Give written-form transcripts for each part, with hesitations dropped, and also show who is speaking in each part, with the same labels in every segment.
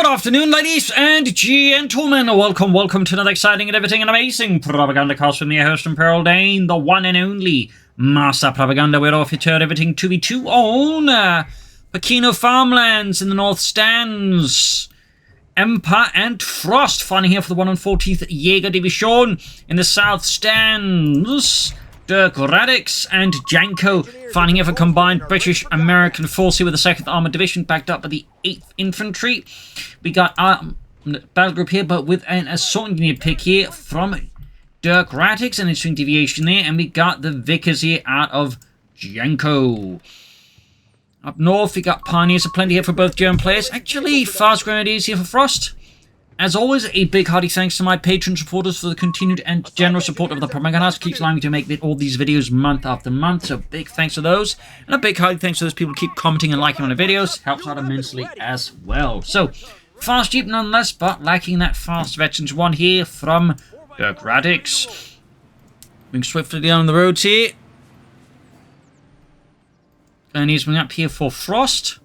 Speaker 1: Good afternoon, ladies and gentlemen. Welcome to another exciting and everything and amazing Propagandacast with me, host and Pearl Dane, the one and only Master Propaganda. We're off here everything 2v2 on Pachino Farmlands in the North Stands. Empa and Frost fighting here for the 1 and 14th Jaeger Division in the South Stands. Dirkradix and Janko fighting here for combined British-American force here with the 2nd Armoured Division backed up by the 8th Infantry. We got our battle group here, but with an assault engineer pick here from Dirkradix, an interesting deviation there, and we got the Vickers here out of Janko. Up north, we got Pioneers, plenty here for both German players. Actually, Fast Grenadiers here for Frost. As always, a big hearty thanks to my Patreon supporters for the continued and generous support of the Propagandacaster. Keeps allowing me to make all these videos month after month, so big thanks to those. And a big hearty thanks to those people who keep commenting and liking on the videos. Helps out immensely as well. So, fast Jeep nonetheless, but lacking that fast Veterans one here from Dirkradix. Moving swiftly down the roads here. And he's moving up here for Frost.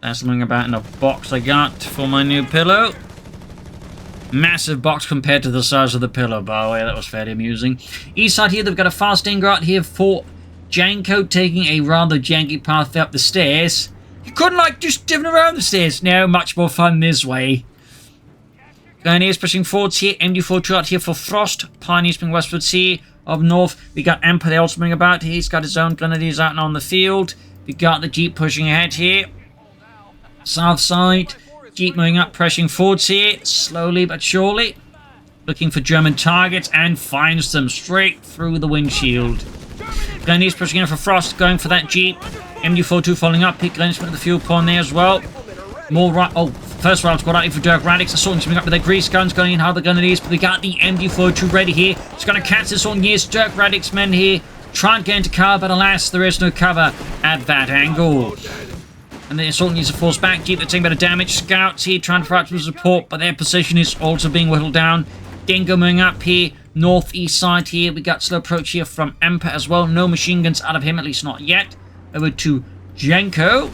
Speaker 1: That's something about in the box I got for my new pillow. Massive box compared to the size of the pillow, by the way. That was fairly amusing. East side here, they've got a fast Stinger out here for Janko, taking a rather janky path up the stairs. You couldn't, like, just diving around the stairs. No, much more fun this way. Pioneers pushing forwards here. MD42 out here for Frost. Pioneers being westwards here. Up north, we got Empa there also moving about. He's got his own grenadiers out and on the field. We got the Jeep pushing ahead here. South side, Jeep moving up, pressing forwards here, slowly but surely. Looking for German targets and finds them straight through the windshield. Grenadiers pushing in for Frost, going for that Jeep. MD42 following up, Pete Grenadiers putting the fuel pond there as well. More right, first round squad out here for Dirkradix. Assault coming up with their grease guns, going in hard the Grenadiers, but we got the MD42 ready here. It's going to catch this one. Yes, Dirkradix men here. Try and get into cover, but alas, there is no cover at that angle. And the assault needs to force back. Jeep, they're taking a bit of damage. Scouts here trying to provide some support, but their position is also being whittled down. Dingo moving up here. Northeast side here. We got slow approach here from Empa as well. No machine guns out of him, at least not yet. Over to Janko.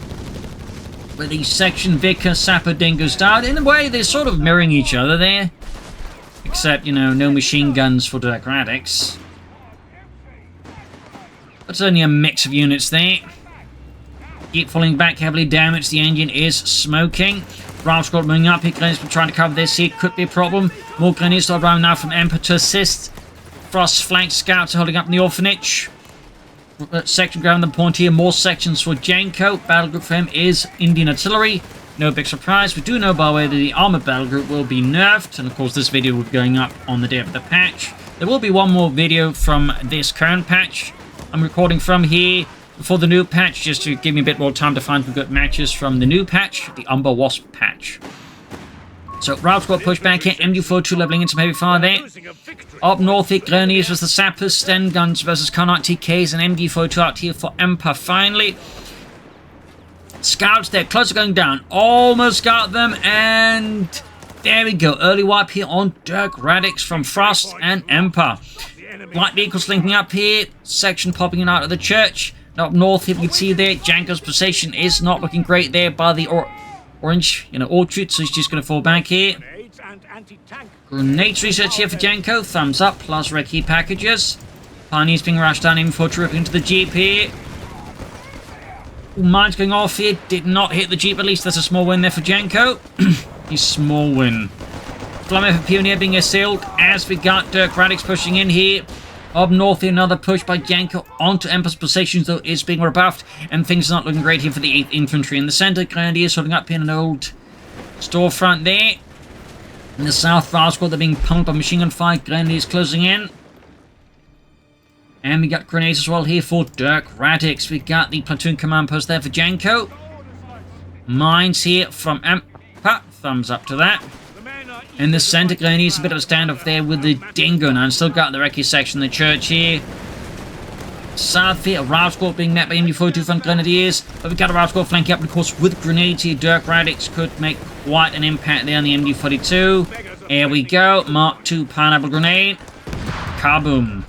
Speaker 1: With the section Vicker, Sapper, Dingo's down. In a way, they're sort of mirroring each other there. Except, you know, no machine guns for Dirkradix. But it's only a mix of units there. Keep falling back, heavily damaged. The engine is smoking. Round squad moving up here. Grenadiers trying to cover this here. Could be a problem. More Grenadiers around now from Empa to assist. Frost flank scouts are holding up in the orphanage. Section ground the point here. More sections for Janko. Battle group for him is Indian artillery. No big surprise. We do know, by the way, that the armored battle group will be nerfed. And of course, this video will be going up on the day of the patch. There will be one more video from this current patch I'm recording from here. For the new patch, just to give me a bit more time to find some good matches from the new patch, the Umber Wasp patch. So, route squad push back here, MD42 leveling in some heavy fire there. Up north here, Grenadiers versus the Sappers, Sten Guns versus Carnot TKs, and MD42 out here for Empa finally. Scouts there, close to going down, almost got them, and there we go. Early wipe here on Dirkradix from Frost and Empa. Light vehicles linking up here, section popping out of the church. Up north, if you can see there, Janko's position is not looking great there by the orange, orchard, so he's just going to fall back here. Grenades research here for Janko, thumbs up, plus red key packages. Pioneers being rushed down in for ripping into the Jeep here. Mines going off here, did not hit the Jeep, at least that's a small win there for Janko. A small win. Flamme for Pioneer being assailed as we got Dirkradix pushing in here. Up north here, another push by Janko onto Empa's positions, though is being rebuffed, and things are not looking great here for the 8th Infantry. In the center, Grenadiers holding up here in an old storefront there. In the south, Fire Squad, they're being pummeled by machine gun fire, Grenadiers closing in. And we got grenades as well here for Dirkradix. We got the platoon command post there for Janko. Mines here from Empa, thumbs up to that. In the center, Grenadiers, a bit of a standoff there with the Dingo now. And still got the recce section in the church here. South here, a route squad being met by MD42 front Grenadiers. But we've got a route squad flanking up, and of course, with grenades here, Dirkradix could make quite an impact there on the MD42. Here we go. Mark II pineapple grenade. Kaboom.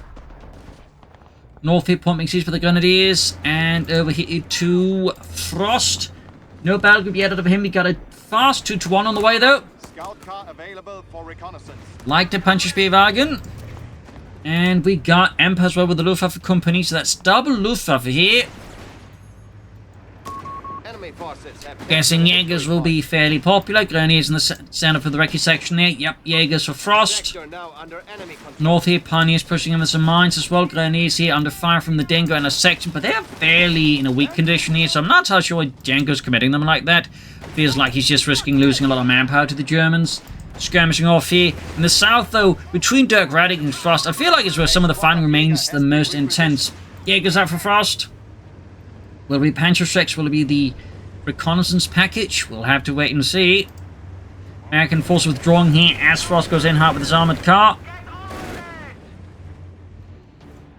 Speaker 1: North here, pumping seas for the Grenadiers. And over here to Frost. No battle group yet out of him. We got a fast 2-1 on the way, though.
Speaker 2: Scout car available for reconnaissance.
Speaker 1: Like the Panzerspielwagen. And we got Empa as well with the Luftwaffe company. So that's double Luftwaffe here. Guessing Jaegers will be fairly popular. Grenadiers in the center for the recce section there. Yep, Jaegers for Frost. North here, Pioneers pushing in with some mines as well. Grenadiers here under fire from the Dingo in a section, but they're fairly in a weak condition here, so I'm not entirely sure why Janko's committing them like that. Feels like he's just risking losing a lot of manpower to the Germans. Skirmishing off here. In the south, though, between Dirkradix and Frost, I feel like it's where some of the fighting remains the most intense. Jaegers out for Frost. Will it be Panzerstrex? Will it be the reconnaissance package? We'll have to wait and see. American force withdrawing here as Frost goes in hard with his armored car.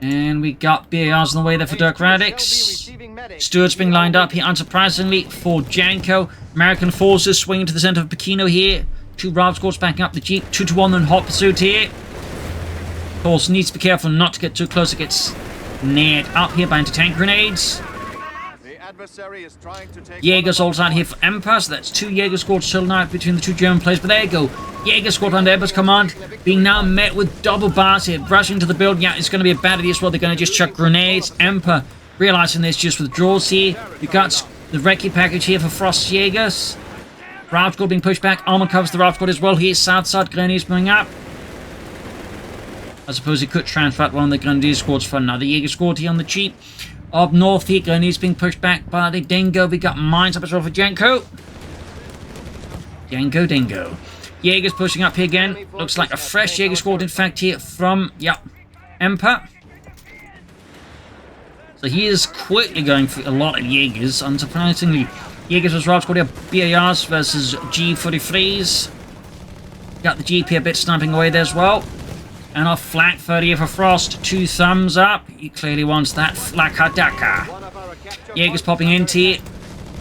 Speaker 1: And we got BARs on the way there for Dirkradix. Stewards being lined up here, unsurprisingly, for Janko. American forces swinging to the center of Pachino here. 2 Rav squads backing up the Jeep. 2-1 in hot pursuit here. Of course, needs to be careful not to get too close. It gets nared up here by anti-tank grenades. Jaeger swords out here for Empa, so that's 2 Jaeger squads still now between the 2 German players, but there you go. Jaeger squad under Empa's command, being now met with double bars here, rushing to the build. Yeah, it's going to be a bad idea as well. They're going to just chuck grenades. Empa realizing this just withdraws here. You got the recce package here for Frost Jaegers. Rav squad being pushed back. Armor covers the Rav squad as well here. South side grenadiers moving up. I suppose he could transfer one of the grenadier squads for another Jaeger squad here on the cheap. Up north here, grenadiers being pushed back by the Dingo. We got mines up as well for Janko. Dingo. Jaegers pushing up here again. Looks like a fresh Jaeger squad, in fact, here from, Empa. So he is quickly going for a lot of Jaegers, unsurprisingly. Jaegers was Rav squad here, BARs versus G43s. Got the GP a bit snapping away there as well. And off flak 30 here for Frost. 2 thumbs up. He clearly wants that flakadaka. Jaegers popping into here.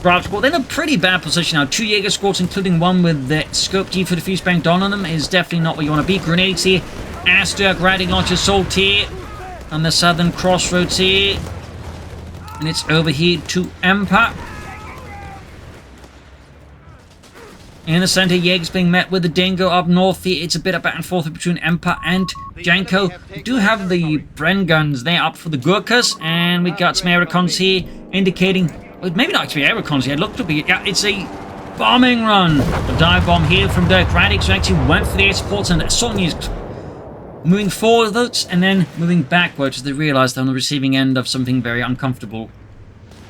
Speaker 1: Rav squad. They're in a pretty bad position now. 2 Jaeger squads, including one with the scope G43 banked on them, is definitely not what you want to be. Grenades here. As Dirkradix launches assault here. On the southern crossroads here. And it's over here to Empa. In the center, Jaeger's being met with the Dingo up north here. It's a bit of back and forth between Empa and Janko. We do have the Bren guns there up for the Gurkhas, and we got some air recons here indicating, well, maybe not actually air recons here. It looked to be, it's a bombing run. A dive bomb here from Dirkradix, who actually went for the air supports, and suddenly is moving forwards and then moving backwards as they realize they're on the receiving end of something very uncomfortable.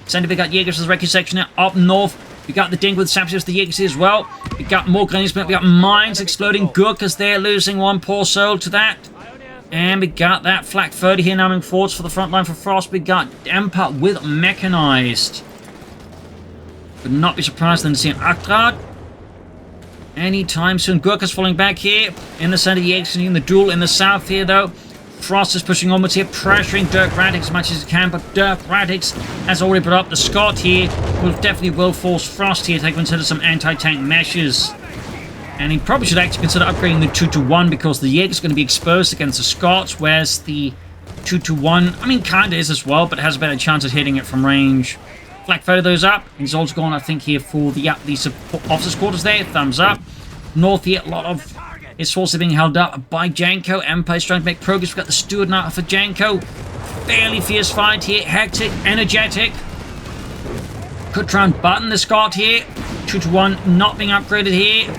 Speaker 1: Center, we got Jaegers for the recce section now. Up north, we got the Dingo with Sapsius, the Jaegers as well. We got more grenades, but we got mines exploding. Gurkhas there, losing one poor soul to that. And we got that flak 30 here now moving forwards for the front line for Frost. We got Empa with Mechanized. Would not be surprised then to see an Aktrad anytime soon. Gurkhas falling back here. In the center, Jaegers in the duel. In the south here, though, Frost is pushing onwards here, pressuring Dirkradix as much as he can, but Dirkradix has already brought up the Scot here. Definitely will force Frost here to consider some anti-tank measures. And he probably should actually consider upgrading the 2-1 because the Jaeger's going to be exposed against the Scots, whereas the 2-1, I mean, kind of is as well, but it has a better chance of hitting it from range. Flak photo those up. He's also gone, I think, here for the officers' quarters there. Thumbs up. North here, a lot of his forces being held up by Janko. Empa is trying to make progress. We've got the steward now for Janko. Fairly fierce fight here. Hectic, energetic. Could try and button the Scot here. 2-1 not being upgraded here.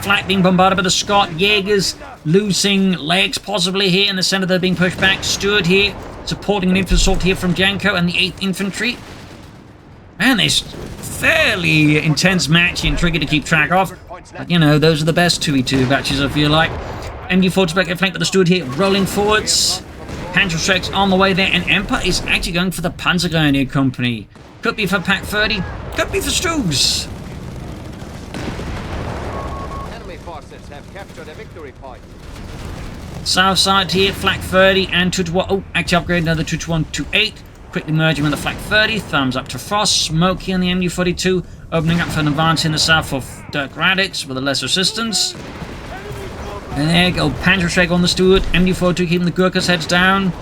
Speaker 1: Flak being bombarded by the Scot. Jaegers losing legs possibly here in the center. They're being pushed back. Steward here supporting an infantry assault here from Janko and the 8th Infantry. Man, this fairly intense match and tricky to keep track of. But, you know, those are the best 2v2 matches, I feel like. MD40 back flanked by the steward here, rolling forwards. Panzerstrex on the way there, and Empa is actually going for the Panzergrenadier Company. Could be for Pack 30, could be for Stoogs.
Speaker 2: Enemy forces have captured a victory point.
Speaker 1: South side here, Flak 30 and 2-1. Oh, actually upgrade another 2-1 to 8. Quickly merging with the Flak 30. Thumbs up to Frost. Smoke here on the MU42. Opening up for an advance in the south of Dirkradix with a less resistance. And there you go. Panzerstreck on the steward. MU42 keeping the Gurkhas heads down.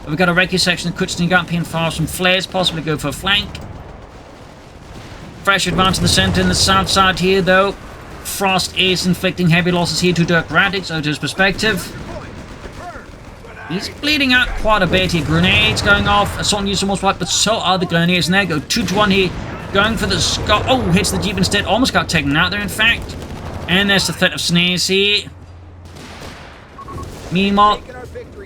Speaker 1: We've got a recce section that could sneak up here and fire some flares. Possibly go for a flank. Fresh advance in the center and the south side here, though. Frost is inflicting heavy losses here to Dirkradix, out of his perspective. He's bleeding out quite a bit here. Grenades going off. Assault and use almost right, but so are the Grenadiers. And there go 2-1 here. Going for the Scott. Oh, hits the Jeep instead. Almost got taken out there, in fact. And there's the threat of snares here. Meanwhile,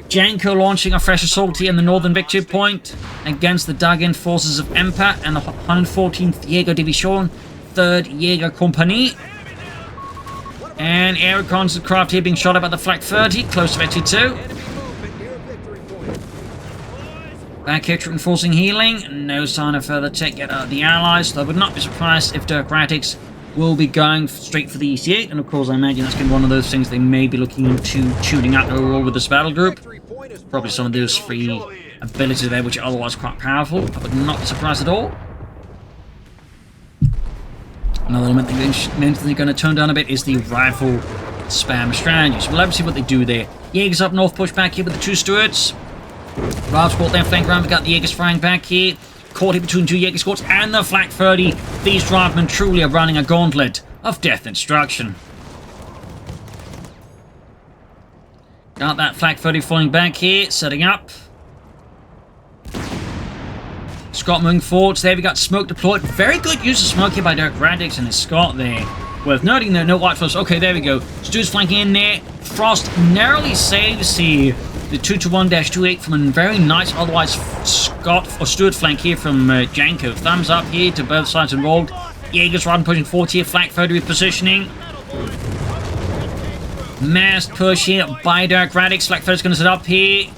Speaker 1: Janko launching a fresh assault here in the northern victory point against the dug-in forces of Empa and the 114th Jaeger Division, 3rd Jaeger Company. And air reconnaissance craft here being shot at by the Flak 30, close to victory 2. Back here, reinforcing healing. No sign of further tech yet out of the Allies, so I would not be surprised if Dirkradix will be going straight for the EC8. And of course, I imagine that's going to be one of those things they may be looking into shooting out overall with this battle group. Probably some of those free abilities there, which are otherwise quite powerful. I would not be surprised at all. Another element they're going to tone down a bit is the rifle spam strategy. So we'll have to see what they do there. Jaegers up north, push back here with the 2 Stuarts. Ralph's caught their flank round. We got the Jaegers firing back here. Caught here between 2 Jaeger squads and the Flak 30. These drivemen truly are running a gauntlet of death and destruction. Got that Flak 30 falling back here, setting up. Scott moving forward. So there we got smoke deployed. Very good use of smoke here by Dirkradix and his Scott there. Worth noting though, no white flash. Okay, there we go. Stu's flanking in there. Frost narrowly saves here the 2-1-28 from a very nice, otherwise Scott or Stuart flank here from Janko. Thumbs up here to both sides involved. Jaegers riding pushing forward here. Flak 30 repositioning. Mass push here by Dirkradix. Flak 30's going to set up here.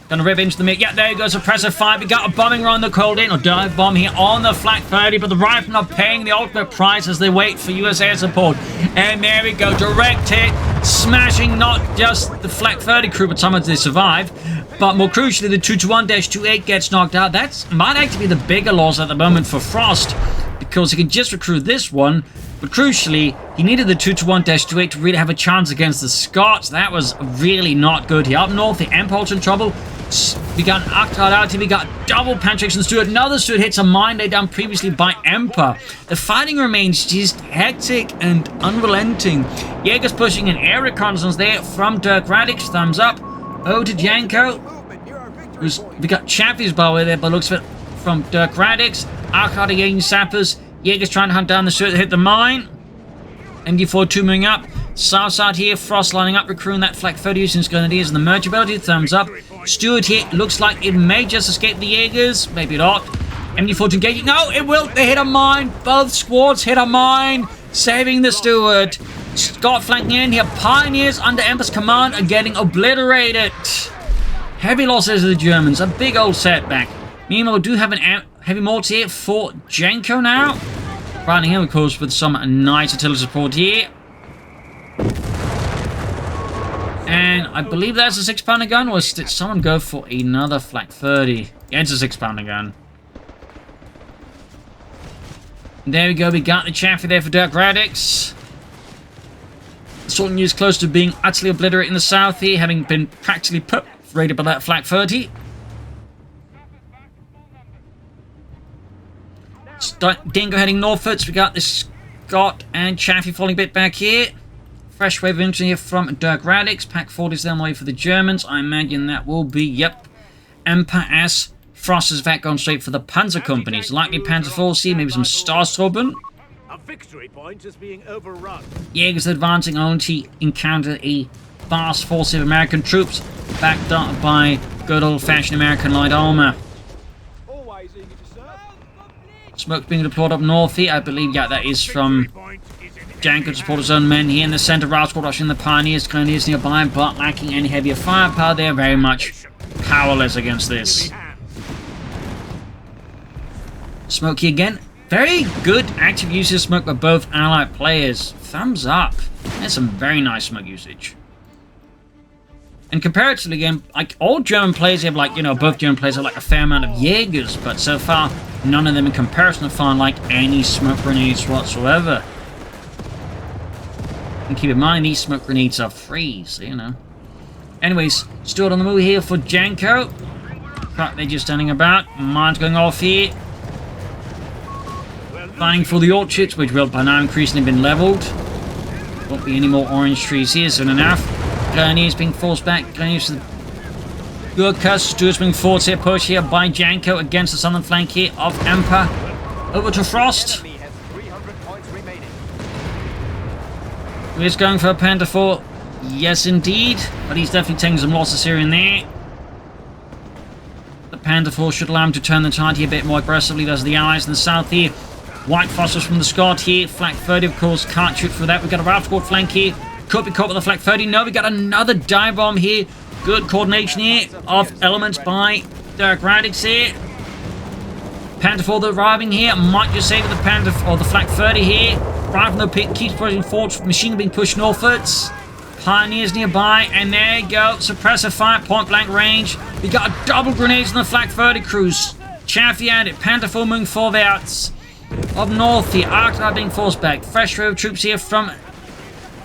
Speaker 1: Gonna rip into the mid. Yeah, there you go. Suppressor 5. We got a bombing run the cold in, or dive bomb here on the Flak 30, but the riflemen are paying the ultimate price as they wait for US air support. And there we go. Direct hit. Smashing not just the Flak 30 crew, but some of they survive. But more crucially, the 2-1-28 gets knocked out. That might actually be the bigger loss at the moment for Frost, because he can just recruit this one. But crucially, he needed the 2-1-28 to really have a chance against the Scots. That was really not good here. Up north, the Empulse in trouble. We got an Octard out here. We got double penetration Stuart. Another Stuart hits a mine laid down previously by Empa. The fighting remains just hectic and unrelenting. Jaeger's pushing an air reconnaissance there from Dirkradix. Thumbs up. Oh, to Janko. We got Chaffee's bow there, but looks of it from Dirkradix. Octard again, sappers. Jaeger's trying to hunt down the Stuart that hit the mine. MD42 moving up. South side here, Frost lining up, recruiting that Flak 30 using his Grenadiers and the merge ability. Thumbs up. Stuart here, looks like it may just escape the Jaegers. Maybe not. MD42 engaging. No, it will. They hit a mine. Both squads hit a mine. Saving the Stuart. Scott flanking in here. Pioneers under Empa's command are getting obliterated. Heavy losses of the Germans. A big old setback. Meanwhile, we do have an heavy mortar here for Janko now. Riding in, of course, with some nice artillery support here. And I believe that's a 6-pounder gun, or did someone go for another Flak 30? Yeah, it's a 6-pounder gun. And there we go, we got the Chaffee there for Dirkradix. Assault and use close to being utterly obliterated in the south here, having been practically raided by that Flak 30. Dingo heading northwards. We got this Scott and Chaffee falling a bit back here. Fresh wave of infantry here from Dirkradix. Pack 40's down the way for the Germans. I imagine that will be, yep, Empa as Frost is back going straight for the Panzer companies. Likely Panzer Force here, maybe some Starstruppen.
Speaker 3: A victory point is being overrun.
Speaker 1: Jaegers advancing only to encounter a vast force of American troops backed up by good old-fashioned American light armor. Smoke being deployed up north here. I believe, yeah, that is from Janko to support his own men here in the center. Route squad rushing the Pioneers. Grenadiers nearby, but lacking any heavier firepower. They're very much powerless against this. Smoke here again. Very good active usage of smoke by both allied players. Thumbs up. That's some very nice smoke usage. And comparatively, again, like all German players have, like, you know, both German players have like a fair amount of Jaegers, but so far, none of them in comparison have found like any smoke grenades whatsoever. And keep in mind, these smoke grenades are free, so you know. Anyways, Stuart on the move here for Janko. They're just standing about. Mine's going off here. fighting for the orchards, which will by now increasingly been leveled. Won't be any more orange trees here soon enough. Grenadiers being forced back. Grenadiers to the Gurkhas. Stuart's being forced here, pushed here by Janko against the southern flank here of Empa. Over to Frost.
Speaker 2: Enemy has 300 points remaining.
Speaker 1: He's going for a Panther 4. Yes, indeed. But he's definitely taking some losses here and there. The Panther 4 should allow him to turn the tide here a bit more aggressively. There's the allies in the south here. White Phosphorus from the Scot here. Flak 30, of course, can't shoot through that. We've got a Ralph Squad flank here. Could be caught with the Flak 30. No, we got another dive bomb here. Good coordination here of elements by Dirkradix here. Panther 4 arriving here. Might just save the Panther or the Flak 30 here. Right from the pit, keeps pushing forwards. Machine being pushed northwards. Pioneers nearby, and there you go. Suppressor fire, point blank range. We got a double grenades on the Flak 30 crews. Chaffee at it. Panther 4 moving forwards. Up north here, Arctic being forced back. Fresh row of troops here from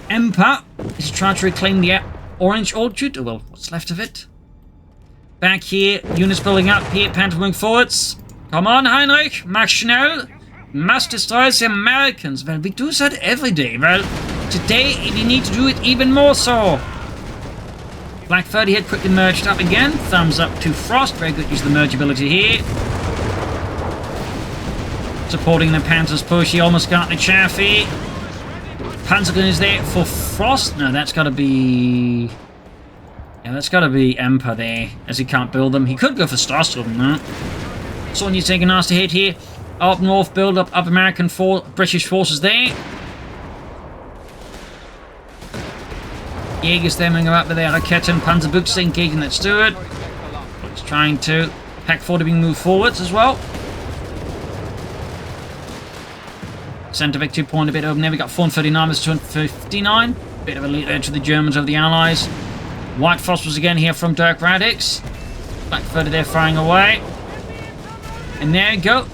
Speaker 1: Empa. He's trying to reclaim the orange orchard. Oh, well, what's left of it? Back here, units building up here. Panther moving forwards. Come on, Heinrich. Mach schnell. Must destroy the Americans. Well, we do that every day. Well, today we need to do it even more so. Black 30 had quickly merged up again. Thumbs up to Frost. Very good use of the merge ability here. Supporting the Panthers push. He almost got the Chaffee. Panzergun is there for Frost. No, that's got to be... Yeah, that's got to be Empa there, as he can't build them. He could go for Starstorm, though. So you take a nasty hit here. Up north, build up American British forces there. Jaeger's there moving up with their Raketten. Panzerbuchse engaging that Stuart. He's trying to. Pack 40 being moved forwards as well. Centre victory point a bit open there. We got 439 versus 259. Bit of a lead there to the Germans of the Allies. White Phosphorus again here from Dirkradix. Black 30 there firing away. And there you go.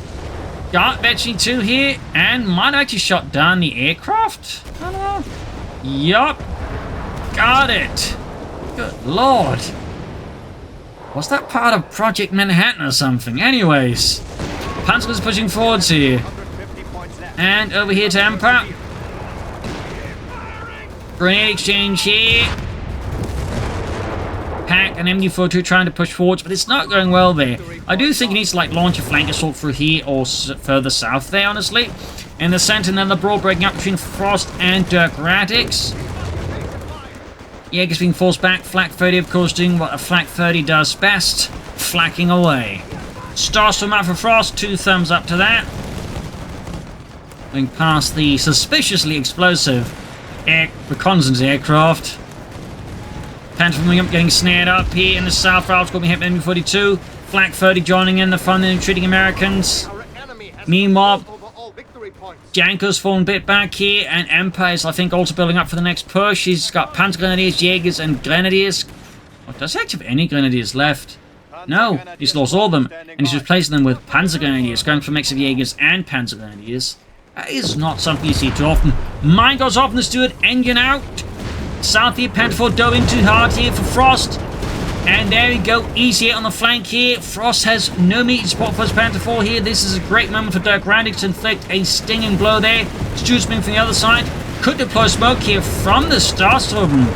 Speaker 1: Got Vetchy 2 here. And might actually shot down the aircraft. I don't know. Yup. Got it. Good lord. Was that part of Project Manhattan or something? Anyways. Panzer's pushing forwards here. And over here to Empa. Grenade exchange here. Pack and MD42 trying to push forwards, but it's not going well there. I do think he needs to like launch a flank assault through here or further south there, honestly. In the center, and then the brawl breaking up between Frost and Dirkradix. Jaeger's being forced back. Flak 30, of course, doing what a Flak 30 does best. Flacking away. Starstorm out for Frost. 2 thumbs up to that. Going past the suspiciously explosive reconnaissance aircraft. Panther moving up, getting snared up here in the south. Ralph's going to be hit by MB42. Flak 30 joining in the fun and treating Americans. Meanwhile, Janko's fallen a bit back here, and Empa is, I think, also building up for the next push. He's got Panzer Grenadiers, Jaegers, and Grenadiers. Oh, does he actually have any Grenadiers left? No, he's lost all of them, and he's replacing them with Panzer Grenadiers, going for a mix of Jaegers and Panzer Grenadiers. That is not something you see too often. Mine goes off in the Stuart, engine out. South here, Panther 4 dove in too hard here for Frost. And there we go, easy hit on the flank here. Frost has no meat support for his Panther 4 here. This is a great moment for Dirkradix to inflict a stinging blow there. Stuart's moving from the other side. Could deploy smoke here from the Starstorm.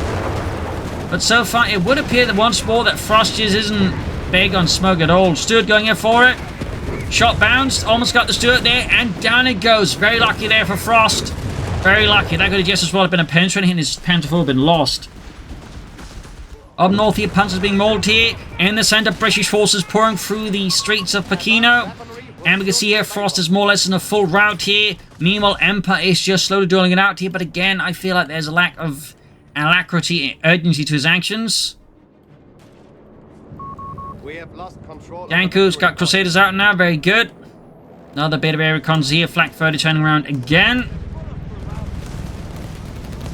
Speaker 1: But so far, it would appear that once more that Frost just isn't big on smoke at all. Stuart going in for it. Shot bounced, almost got the Stuart there, and down it goes. Very lucky there for Frost. Very lucky. That could have just as well have been a penetrating, and his Panther 4 have been lost. Up north here, Panzer's being mauled here. In the center, British forces pouring through the streets of Pachino. And we can see here, Frost is more or less in a full rout here. Meanwhile, Empa is just slowly drilling it out here. But again, I feel like there's a lack of alacrity and urgency to his actions.
Speaker 2: We have lost control.
Speaker 1: Janko's got Crusaders out now. Very good. Another bit of air recons here. Flak 30 turning around again.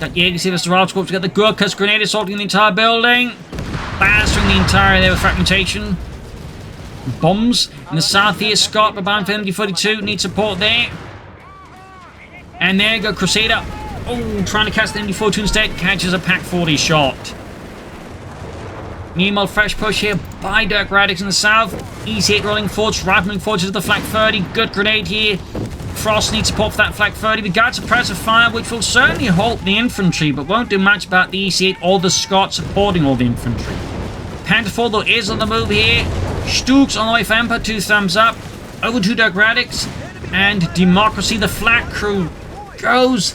Speaker 1: Got Jaeger here, the Ralph Squad. Got the Gurkhas grenade assaulting the entire building. Bastering the entire there with fragmentation. Bombs. In the south here, Scott, bound for MD42. Need support there. And there you go, Crusader. Oh, trying to catch the MD42 instead. Catches a Pack 40 shot. Meanwhile, fresh push here by Dirkradix in the south. Easy hit rolling forwards, right moving forwards to the Flak 30. Good grenade here Frost needs support for that Flak 30. We got suppressive fire, which will certainly halt the infantry, but won't do much about the EC8 or the Scots supporting all the infantry. Panther 4, though, is on the move here. Stukes on the way for Empa, 2 thumbs up. Over to Dirkradix. And Democracy, the Flak crew, goes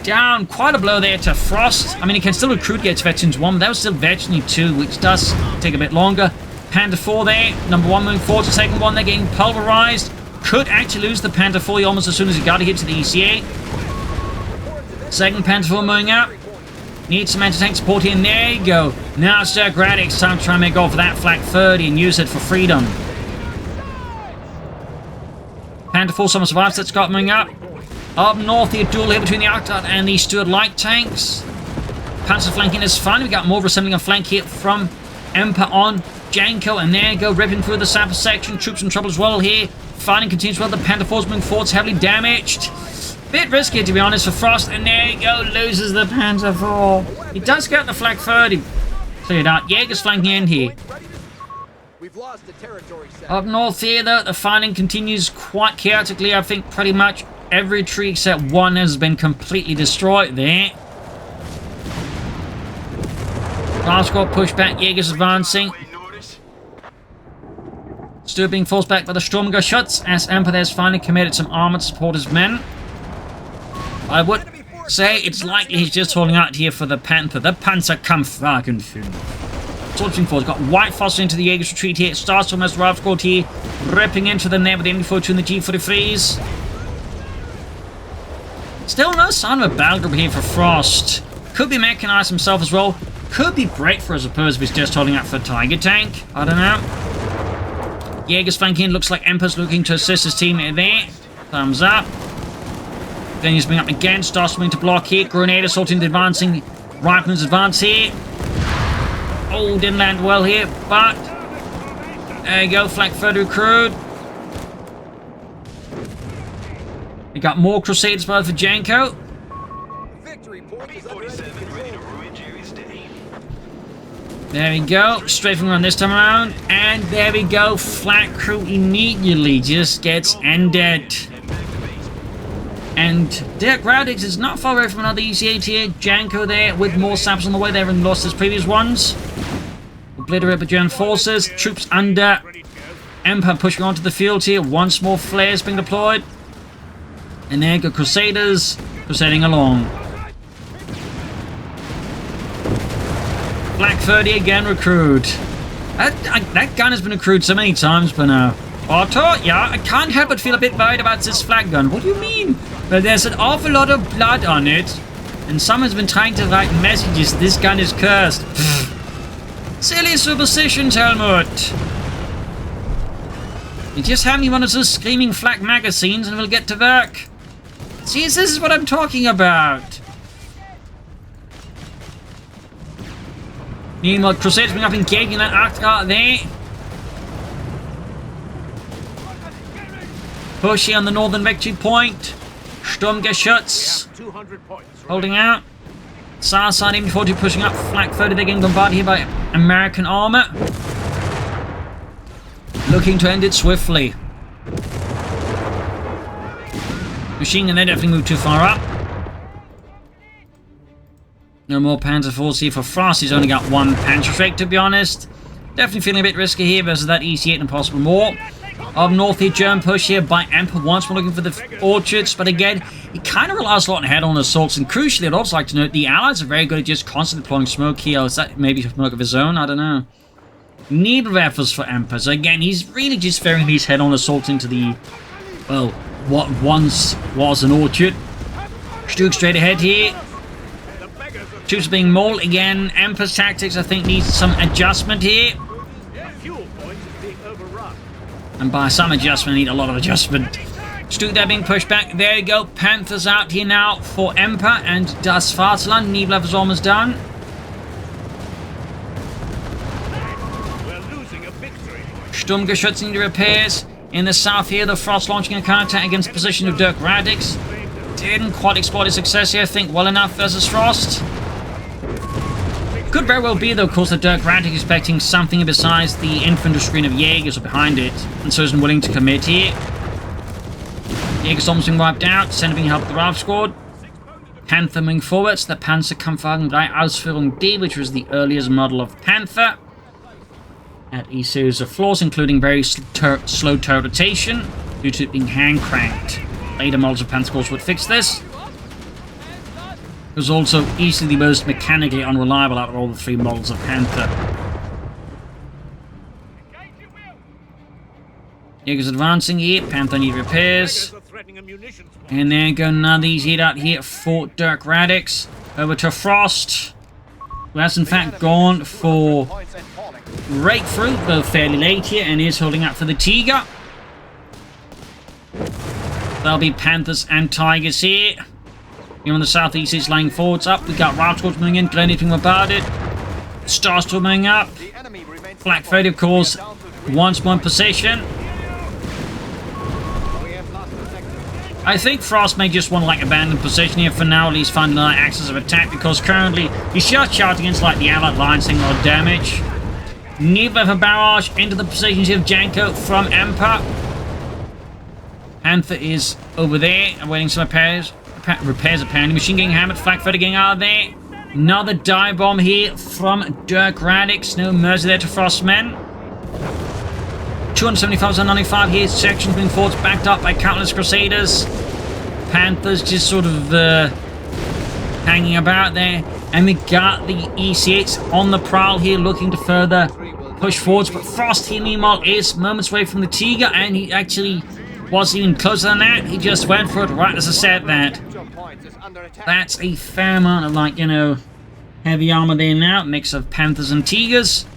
Speaker 1: down. Quite a blow there to Frost. I mean, he can still recruit against Veterans 1, but that was still Veteran 2, which does take a bit longer. Panther 4 there. Number 1 moving forward to second one. They're getting pulverized. Could actually lose the Panther 4 almost as soon as he got to hit to the ECA. Second Panther 4 moving up. Needs some anti-tank support here, and there you go. Now it's Dirkradix. Time to try and make off for that Flak 30 and use it for freedom. Panther 4 someone survives. That's got moving up. Up north, the duel here between the Arctart and the Stuart light tanks. Panzer flanking is fine. We got more resembling a flank here from Empa on Janko, and there you go, ripping through the sapper section. Troops in trouble as well here. Fighting continues well. The Panther 4's moving forward, heavily damaged. Bit risky, to be honest, for Frost, and there you go, loses the Panther 4. He does get the Flak 30. Cleared out. Jaeger's flanking in here.
Speaker 2: We've lost the territory set.
Speaker 1: Up north here, though, the fighting continues quite chaotically. I think pretty much every tree except one has been completely destroyed there. Last got pushed back. Jaeger's advancing. Stuart being forced back by the Sturmgeschütz as Empa has finally committed some armor to support his men. I would say it's likely he's just holding out here for the Panther. The Panzerkampfwagenfilm. Soldiering forward. Got White Foster into the Jaeger's retreat here. Starstorm has arrived squad here. Ripping into them there with the MD42 and the G43s. Still no sign of a battle group here for Frost. Could be Mechanized himself as well. Could be Breakthrough, I suppose, if he's just holding out for a Tiger tank. I don't know. Jaeger's flanking. Looks like Empa's looking to assist his team there. Thumbs up. Then he's bringing up again. Starstorming to block here. Grenade assault into advancing. Rifleman's advance here. Oh, didn't land well here, but there you go. Flak 30 recruit. We got more Crusaders by for Janko.
Speaker 2: Victory point is under enemy control.
Speaker 1: There we go. Strafing around this time around. And there we go. Flak crew immediately just gets ended. And Dirkradix is not far away from another EC8 here. Janko there with more saps on the way. They haven't lost his previous ones. Obliterate the German forces. Troops under. Empa pushing onto the field here. Once more flares being deployed. And there go Crusaders crusading along. Flak 30 again recruit. That gun has been recruited so many times by now. Otto, yeah, I can't help but feel a bit worried about this flak gun. What do you mean? Well, there's an awful lot of blood on it. And someone's been trying to write messages. This gun is cursed. Silly superstitions, Helmut. You just hand me one of those screaming flak magazines and we'll get to work. See, this is what I'm talking about. Meanwhile, Crusaders being up engaging that Arctart there. Pushy on the northern victory point. Sturmgeschütz holding out. South side MD40 pushing up. Flak 30, they're getting bombarded here by American armor. Looking to end it swiftly. Machine gun, they definitely moved too far up. No more Panzer force here for Frost. He's only got one Panzerstreak, to be honest. Definitely feeling a bit risky here versus that EC8 and possible more. Up north here, German push here by Empa once more looking for the orchards. But again, he kind of relies a lot on head-on assaults. And crucially, I'd also like to note the Allies are very good at just constantly deploying smoke here. Or is that maybe smoke of his own? I don't know. Nebelwerfers for Empa. So again, he's really just ferrying these head-on assaults into the, well, what once was an orchard. Stuk straight ahead here. Troops being mauled again. Empa's tactics, I think, needs some adjustment here. And by some adjustment, I need a lot of adjustment. Stuk there being pushed back. There you go. Panthers out here now for Empa and Das Vaterland. Nebelwerfer is almost done. Sturmgeschütz need repairs. In the south here, the Frost launching a counterattack against the position of Dirkradix. Didn't quite exploit his success here, I think, well enough versus Frost. Could very well be, though, of course, that Dirkradix expecting something besides the infantry screen of Jaegers behind it, and so isn't willing to commit here. Jaeger's almost been wiped out. Center being helped the Ralph squad. Panther moving forwards. The Panzerkampfwagen 3 Ausführung D, which was the earliest model of Panther. Had a series of flaws, including very slow turret rotation due to it being hand cranked. Later models of Panther would fix this. It was also easily the most mechanically unreliable out of all the 3 models of Panther. Jaeger's advancing here. Panther need repairs. And there go another easy hit out here for Dirkradix. Over to Frost, who has in fact gone for Breakthrough, both fairly late here, and is holding out for the Tiger. There'll be Panthers and Tigers here. Here on the southeast, it's laying forwards up. We got Ralph squads moving in, don't know anything about it. Stars moving up. Black Freight, of course, once more in position. I think Frost may just want to abandon position here for now, at least find another axis of attack, because currently he's just charging against the Allied lines, taking a lot of damage. Neither of a barrage into the positions of Janko from Empa. Panther is over there, awaiting some repairs apparently. Machine getting hammered, flak fighter getting out of there. Another dive bomb here from Dirkradix. No mercy there to Frostmen. 275 and 95 here. Sections being forwards, backed up by countless Crusaders. Panthers just sort of hanging about there. And we got the EC8s on the prowl here, looking to further push forwards. But Frost here, meanwhile, is moments away from the Tiger, and he actually wasn't even closer than that. He just went for it right as I said that. That's a fair amount of, heavy armor there now. Mix of Panthers and Tigers.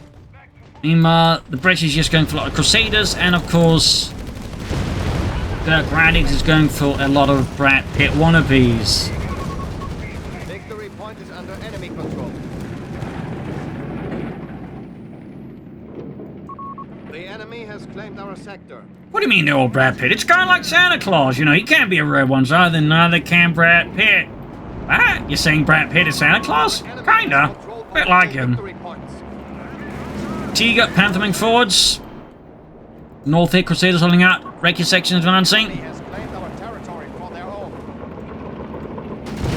Speaker 1: Meanwhile, the British just going for a lot of Crusaders, and of course, Dirkradix is going for a lot of Brad Pitt wannabes.
Speaker 2: Victory point is under enemy control. The enemy has claimed our sector.
Speaker 1: What do you mean they're all Brad Pitt? It's kind of like Santa Claus, he can't be a real one, so neither can Brad Pitt. Ah, you're saying Brad Pitt is Santa Claus? Kinda. Bit like him. Tiger, Panther moving forwards. North here, Crusaders holding out. Wreckage section advancing.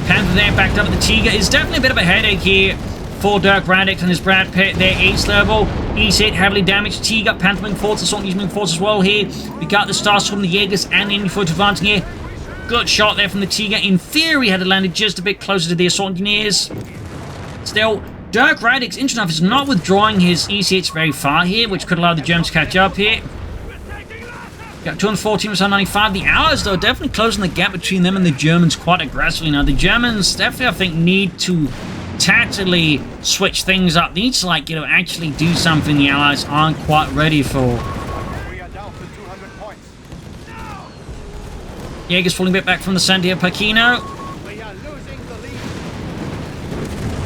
Speaker 1: Panther there, backed up at the Tiger. It's definitely a bit of a headache here for Dirkradix and his Brad Pitt. They're ace level. E8 heavily damaged. Tiger, Panther moving forwards. Assault moving forwards as well here. We got the stars from the Jaegers and the enemy forward advancing here. Good shot there from the Tiger. In theory, had it landed just a bit closer to the assault engineers. Still, Dirkradix, interesting enough, is not withdrawing his EC8s very far here, which could allow the Germans to catch up here. Got 214 versus 95. The Allies, though, definitely closing the gap between them and the Germans quite aggressively. Now, the Germans definitely, I think, need to tactically switch things up. They need to, actually do something the Allies aren't quite ready for.
Speaker 2: We are down to 200 points.
Speaker 1: Jaeger's falling a bit back from the center here. Pachino
Speaker 2: We are losing the lead.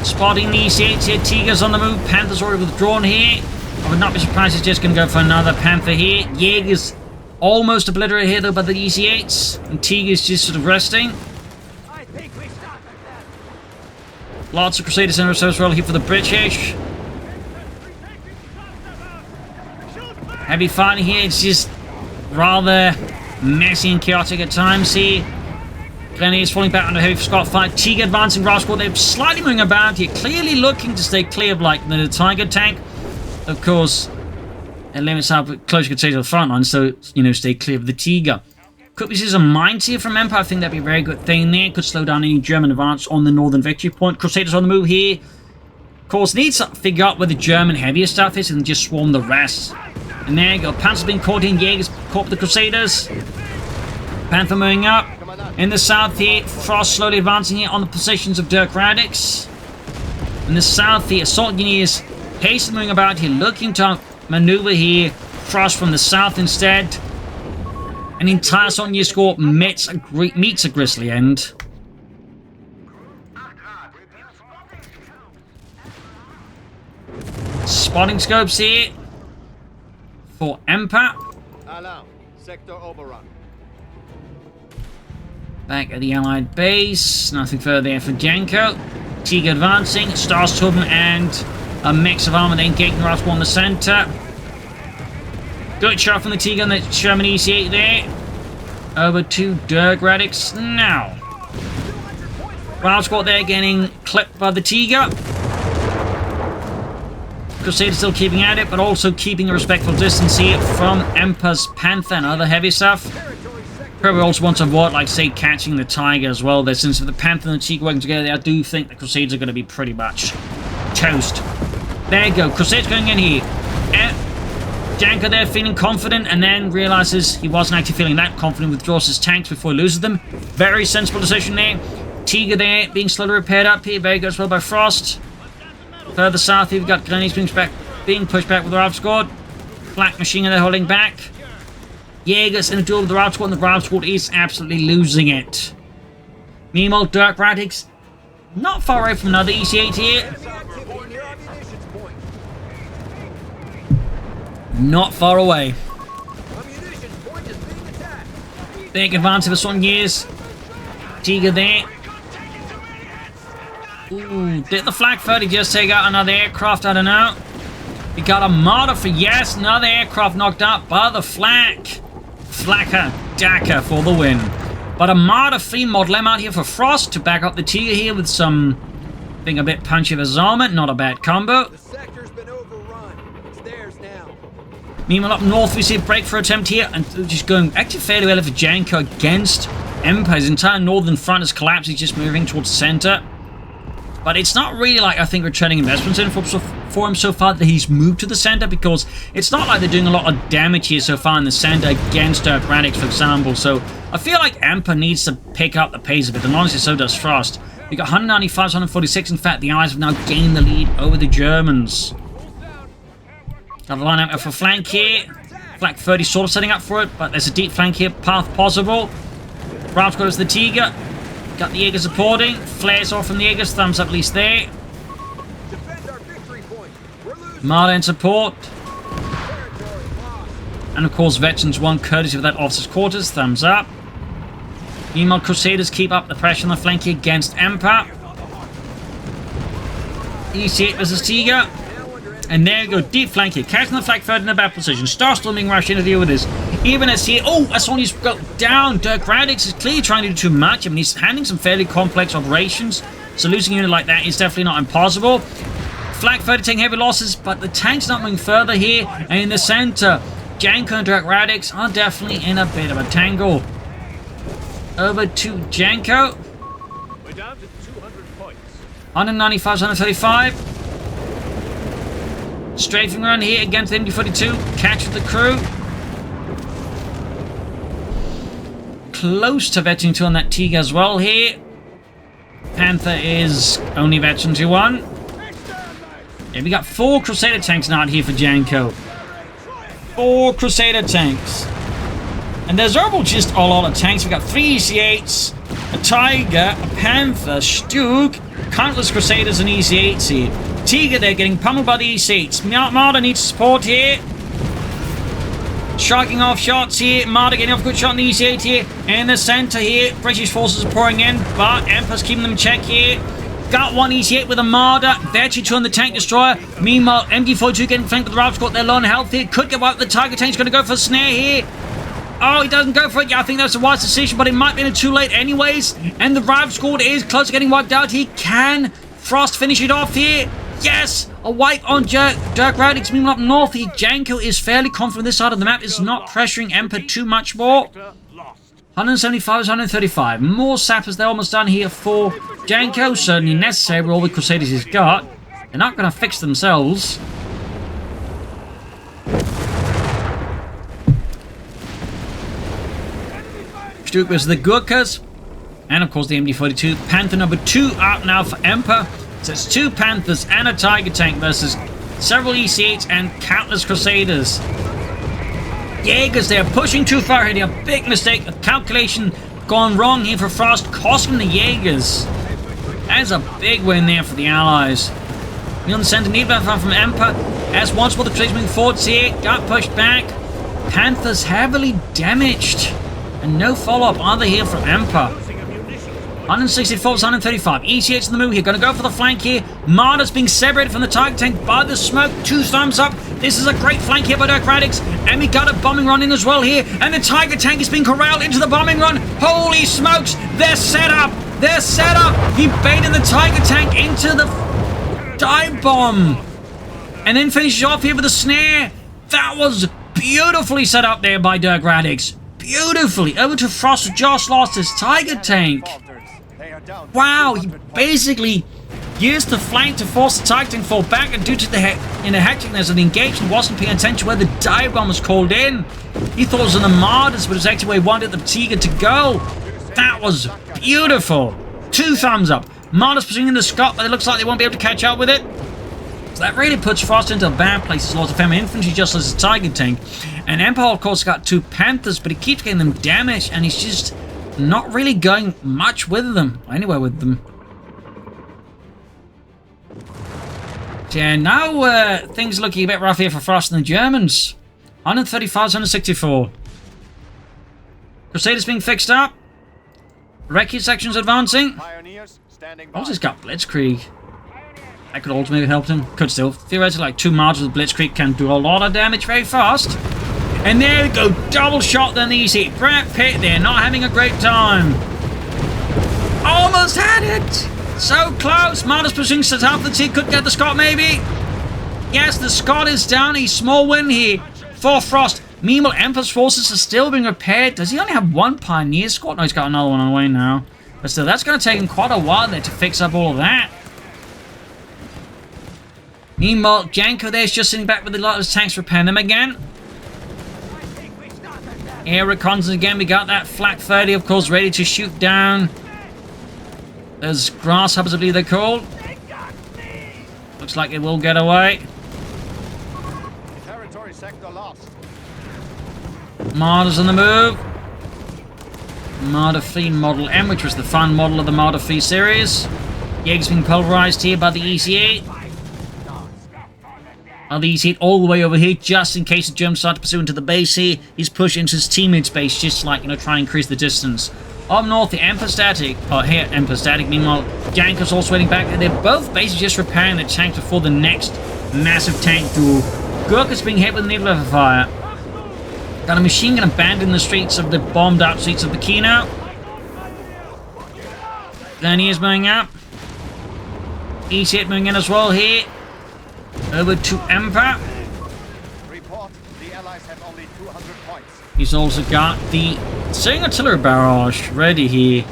Speaker 1: spotting the EC8s here. Tiger's on the move. Panther's already withdrawn here. I would not be surprised he's just going to go for another Panther here. Jaeger's almost obliterated here, though, by the EC8s. And Tiger's just sort of resting.
Speaker 3: I think we start like that.
Speaker 1: Lots of Crusaders in reserves roll here for the British. Heavy fighting here. It's just rather messy and chaotic at times here. Grenadiers falling back under heavy Scott fight. Tiger advancing, Rascal. They're slightly moving about here, clearly looking to stay clear of the Tiger tank. Of course, it limits how close you could stay to the front line, so stay clear of the Tiger. Could we see some mines here from Empa? I think that'd be a very good thing there. Could slow down any German advance on the northern victory point. Crusaders on the move here. Of course, needs to figure out where the German heavier stuff is and just swarm the rest. And there you go. Panzer's being caught in. Jaegers caught the Crusaders. Panther moving up. In the south here, Frost slowly advancing here on the positions of Dirkradix. In the south here, assault engineers hastily moving about here, looking to maneuver here. Frost from the south instead. An entire assault engineer score meets a grisly end. Spotting scopes here for Empa.
Speaker 2: Alarm. Sector overrun.
Speaker 1: Back at the Allied base. Nothing further there for Janko. Tiger advancing. Starstorm and a mix of armor. Then Gaten Rascal on the center. Good shot from the Tiger and the German EC8 there. Over to Dirkradix now. Wild Squad there getting clipped by the Tiger. Crusader still keeping at it, but also keeping a respectful distance here from Empa's Panther and other heavy stuff. Probably also want to avoid, like, say, catching the Tiger as well there, since if the Panther and the Tiger working together, I do think the Crusaders are going to be pretty much toast. There you go, Crusaders going in here. Janko there feeling confident, and then realizes he wasn't actually feeling that confident, withdraws his tanks before he loses them. Very sensible decision there. Tiger there being slowly repaired up here, very good as well by Frost. Further south here, we've got Grenadiers being pushed back with the Rival Squad. Black Machine there holding back. Jaeger's in a duel with the Rival Squad, and the Rival Squad is absolutely losing it. Meanwhile, Dirkradix not far away from another EC8 here. Not far away. Big advance of this one, years. Tiger there. Ooh, did the Flak 30 just take out another aircraft? I don't know. We got a Marder for yes, another aircraft knocked out by the Flak. Propagandacaster for the win. But a Marder free Model M out here for Frost to back up the Tiger here with some being a bit punchy of his armor. Not a bad combo.
Speaker 2: The sector's been overrun. It's theirs now.
Speaker 1: Meanwhile, up north, we see a breakthrough attempt here, and just going actually fairly well for Janko against Empa. His entire northern front has collapsed. He's just moving towards the center. But it's not really like, I think, returning investments in for him so far that he's moved to the center, because it's not like they're doing a lot of damage here so far in the center against Dirkradix, for example. So I feel like Empa needs to pick up the pace a bit, and honestly, so does Frost. We got 195, 146. In fact, the Allies have now gained the lead over the Germans. Got a line out for flank here. Flak 30 sort of setting up for it, but there's a deep flank here, path possible. Route goes the Tiger. Got the Jaeger supporting. Flares off from the Jaegers. Thumbs up at least there.
Speaker 2: Defend our victory point. We're losing.
Speaker 1: Marder in support.
Speaker 2: Territory lost.
Speaker 1: And of course, Veterans 1 courtesy of that officer's quarters. Thumbs up. Meanwhile, Crusaders keep up the pressure on the flank here against Empa. EC8 versus Tiger. And there you go, deep flank here. Catching the Flak 30 in a bad position. Starstorming rush in to deal with this. Even as here, oh, as someone he's got down. Dirkradix is clearly trying to do too much. I mean, he's handling some fairly complex operations. So losing a unit like that is definitely not impossible. Flak 30 taking heavy losses, but the tank's not moving further here. And in the center, Janko and Dirkradix are definitely in a bit of a tangle. Over to Janko.
Speaker 3: We're down to 200 points.
Speaker 1: 195, 135. Strafing run here against the MD-42. Catch with the crew. Close to Veteran 2 on that Tiger as well here. Panther is only Veteran 2-1. Yeah, we got 4 Crusader tanks now out here for Janko. 4 Crusader tanks. And there's overall just a lot of tanks. We got 3 EC8s, a Tiger, a Panther, Stuk, countless Crusaders and EC8s here. Tiger there getting pummeled by the EC8s. Marder needs support here. Striking off shots here. Marder getting off a good shot on the EC8 here. In the center here, British forces are pouring in, but Empa's keeping them in check here. Got 1 EC8 with a Marder. Veteran 2 on the tank destroyer. Meanwhile, MD-42 getting flanked with the Rival Squad. They're low on health here. Could get wiped. The Tiger tank's going to go for a snare here. Oh, he doesn't go for it. Yeah, I think that's a wise decision, but it might be too late anyways. And the Rival Squad is close to getting wiped out. He can Frost finish it off here. Yes! A wipe on Dirkradix. Meanwhile, up north here, Janko is fairly confident this side of the map is not pressuring Empa too much more. 175 is 135. More sappers, they're almost done here for Janko. Certainly necessary with all the Crusaders he's got. They're not going to fix themselves. Stuk versus the Gurkhas. And of course the MD-42. Panther number 2 out now for Empa. So it's 2 Panthers and a Tiger tank versus several EC8s and countless Crusaders. Jaegers there pushing too far here. A big mistake. A calculation gone wrong here for Frost, costing the Jaegers. That's a big win there for the Allies. We on the center need from Empa. As once more the Crusaders moving forwards here. Got pushed back. Panthers heavily damaged. And no follow-up either here from Empa. 164, 135. ECH in the move here. Going to go for the flank here. Marder's being separated from the Tiger tank by the smoke. 2 thumbs up. This is a great flank here by Dirkradix. And we got a bombing run in as well here. And the Tiger tank is being corralled into the bombing run. Holy smokes. They're set up. They're set up. He baited the Tiger tank into the dive bomb. And then finishes off here with a snare. That was beautifully set up there by Dirkradix. Beautifully. Over to Frost, who just lost his Tiger tank. Wow, he basically used the flank to force the Tiger tank to fall back, and due to the hecticness of the engagement, wasn't paying attention where the dive bomb was called in. He thought it was in the Martyrs, but it was actually where he wanted the Tiger to go. That was beautiful. 2 thumbs up. Martyrs pursuing the Scot, but it looks like they won't be able to catch up with it. So that really puts Frost into a bad place. He's lost a Family Infantry just as a Tiger tank. And Empa, of course, got 2 Panthers, but he keeps getting them damaged, and he's just not really going much with them. Anywhere with them. Yeah, now things are looking a bit rough here for Frost and the Germans. 135, 164. Crusaders being fixed up. Recce sections advancing. Also, he's got Blitzkrieg. That could also maybe help him. Could still. Theoretically, like 2 marches with Blitzkrieg can do a lot of damage very fast. And there we go. Double shot then easy. Brad Pitt there, not having a great time. Almost had it. So close. Martyrs pursuing set up. Let's see, could get the Scot maybe. Yes, the Scot is down. A small win here for Frost. Meanwhile, Empa's forces are still being repaired. Does he only have 1 Pioneer squad? No, he's got another one on the way now. But still, that's going to take him quite a while there to fix up all of that. Meanwhile, Janko there's just sitting back with a lot of his tanks, repairing them again. Air reconnaissance again. We got that Flak 30, of course, ready to shoot down. There's grasshoppers, I believe they're called. Looks like it will get away.
Speaker 2: Territory sector lost.
Speaker 1: Martyrs on the move. Martyr Fee Model M, which was the fun model of the Martyr Fee series. Jaeger's being pulverized here by the ECA. The ECA all the way over here, just in case the Germans start to pursue into the base here. He's pushed into his teammate's base, just to, like, you know, try and increase the distance. Up north, the Empa static. Oh, here, Empa static. Meanwhile, Janko's also waiting back. And they're both basically just repairing the tank before the next massive tank duel. Gurkha's being hit with a needle of fire. Got a machine gun abandoned the streets of the bombed out streets of Pachino. Grenadiers moving up. EC8 moving in as well here. Over to Empa.
Speaker 2: Report, the Allies have only 200 points.
Speaker 1: He's also got the Seeing Artillery Barrage ready here.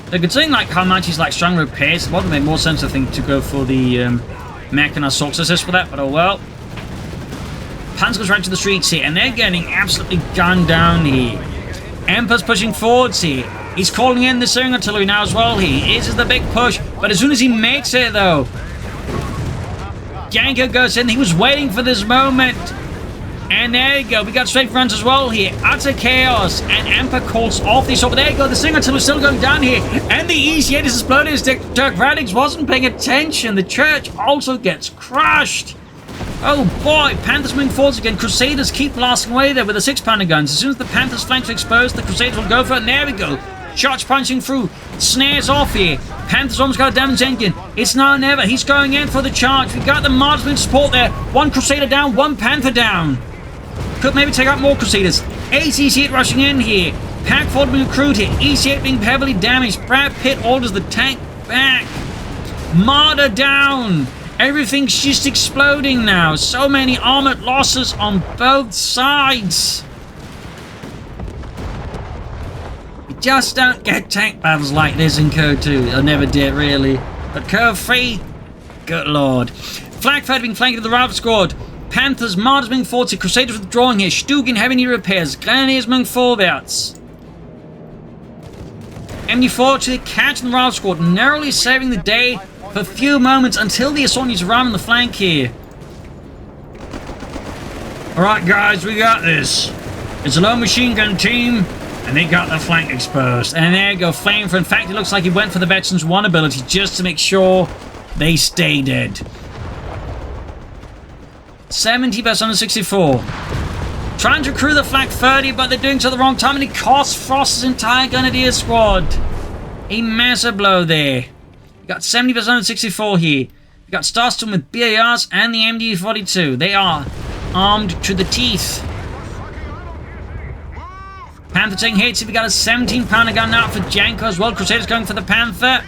Speaker 1: They're considering like how much he's like strong repairs. It would make more sense, I think, to go for the Mechanized Assault Assist for that, but oh well. Panzer goes right to the streets here, and they're getting absolutely gunned down here. Empa's pushing forwards here. He's calling in the Seeing Artillery now as well here. This is the big push, but as soon as he makes it though, Janko goes in. He was waiting for this moment. And there you go. We got strafe runs as well here. Utter chaos. And Empa calls off the assault. But there you go. The Seeing Artillery is still going down here. And the EC8 is exploding as Dirkradix wasn't paying attention. The church also gets crushed. Oh boy. Panthers moving forwards again. Crusaders keep blasting away there with the 6-pounder guns. As soon as the Panthers' flanks are exposed, the Crusaders will go for it. And there we go. Shots punching through. Snares off here. Panthers almost got a damage engine. It's now or never. He's going in for the charge. We got the marksman support there. 1 Crusader down, 1 Panther down. Could maybe take out more Crusaders. ACC rushing in here. Pack forward being recruited here. EC8 being heavily damaged. Brad Pitt orders the tank back. Martyr down. Everything's just exploding now. So many armored losses on both sides. Just don't get tank battles like this in Coh3. I never did, really. But Coh3, good lord. Flak 30 being flanked with the Ralph squad. Panthers, Martyrs being forward. Crusaders withdrawing here. Stugen having any repairs. Grenadiers moving forwards. MD4 to catching the Ralph squad. Narrowly saving the day for a few moments until the assault units arrive on the flank here. Alright, guys, we got this. It's a low machine gun team. And they got the flank exposed. And there you go, Flamethrower. In fact, it looks like he went for the Veterans 1 ability just to make sure they stay dead. 70 versus 164. Trying to recruit the Flak 30, but they're doing so at the wrong time, and it costs Frost's entire Grenadier squad. A massive blow there. We got 70% on 64 here. We got Starstorm with BARs and the MD-42. They are armed to the teeth. Panther taking hits. We got a 17-pounder gun now for Janko as well. Crusaders going for the Panther.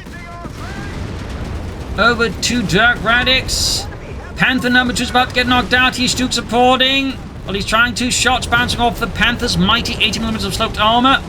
Speaker 1: Over to Dirkradix. Panther number 2 is about to get knocked out. He's Stuke supporting. Well, he's trying to. Shots bouncing off the Panther's mighty 80mm of sloped armor.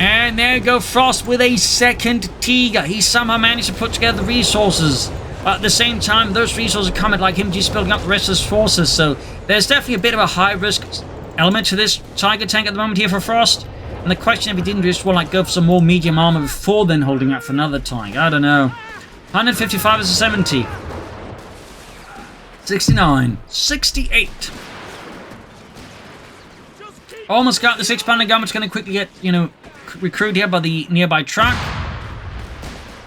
Speaker 1: And there you go, Frost with a second Tiger. He somehow managed to put together the resources. But at the same time, those resources are coming like him just building up the rest of his forces. So there's definitely a bit of a high-risk element to this Tiger tank at the moment here for Frost. And the question if he didn't just want to go for some more medium armor before then holding out for another Tiger. I don't know. 155 is a 70. 69. 68. Almost got the 6-pounder gun, which is going to quickly get, recruited here by the nearby truck.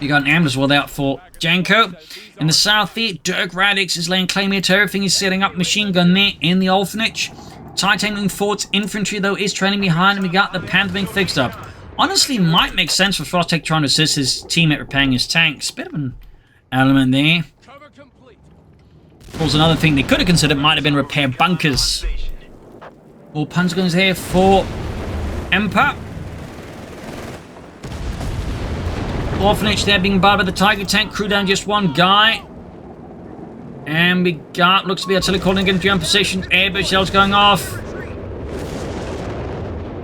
Speaker 1: You got an ambulance well out for Janko. In the south here, Dirkradix is laying claim here to everything. He's setting up machine gun there in the orphanage. Titanium Fort's infantry, though, is trailing behind, and we got the Panther being fixed up. Honestly, might make sense for Frostech trying to assist his teammate repairing his tanks. Bit of an element there. Of course, another thing they could have considered might have been repair bunkers. More Panzer guns here for Empa. Orphanage there being barred by the Tiger tank. Crew down just one guy. And we got, looks to be artillery calling against German positions. Airbus shells going off.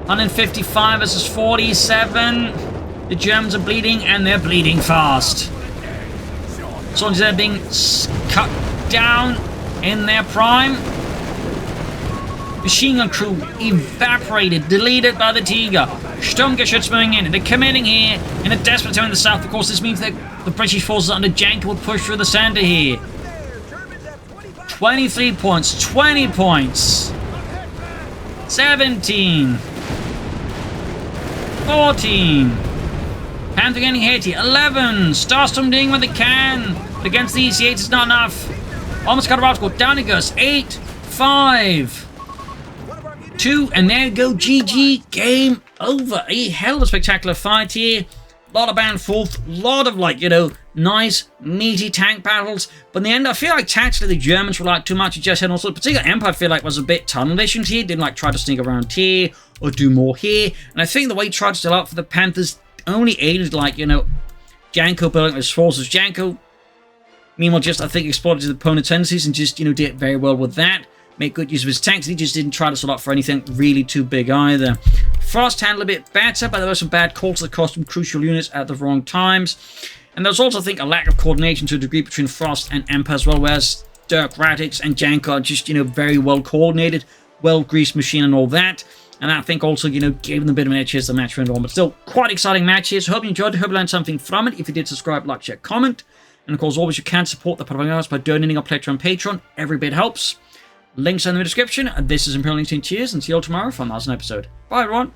Speaker 1: 155 versus 47. The Germans are bleeding, and they're bleeding fast. Soldiers are being cut down in their prime. Machine gun crew evaporated, deleted by the Tiger. Sturmgeschütz moving in. They're committing here in a desperate time in the south. Of course, this means that the British forces under Janko will push through the center here. 23 points, 20 points. 17. 14. Panther getting hit here. 11. Starstorm doing what they can. But against the EC8, it's not enough. Almost got a route. Down it goes. 8. 5. 2. And there you go. GG. Game over. A hell of a spectacular fight here. A lot of back and forth. A lot of, nice, meaty tank battles. But in the end, I feel like tactically the Germans were, too much adjust. And also, particularly Empa, I feel like was a bit tunnel vision here. Didn't, try to sneak around here or do more here. And I think the way he tried to still out for the Panthers only aided, Janko building his forces. Janko, meanwhile, just, I think, exploited his opponent's tendencies and just, did very well with that. Make good use of his tanks. He just didn't try to sort out for anything really too big either. Frost handled a bit better, but there were some bad calls that cost him crucial units at the wrong times. And there's also, I think, a lack of coordination to a degree between Frost and Empa as well, whereas Dirkradix and Janko are just, very well coordinated, well-greased machine and all that. And I think also, gave them a bit of an edge as the match went on. But still, quite exciting match here. So hope you enjoyed it. Hope you learned something from it. If you did, subscribe, like, share, comment. And of course, always you can support the Propagandacast by donating or pledging on Patreon. Every bit helps. Links are in the description. This is Imperial 19. Cheers, and see you all tomorrow for another episode. Bye, everyone.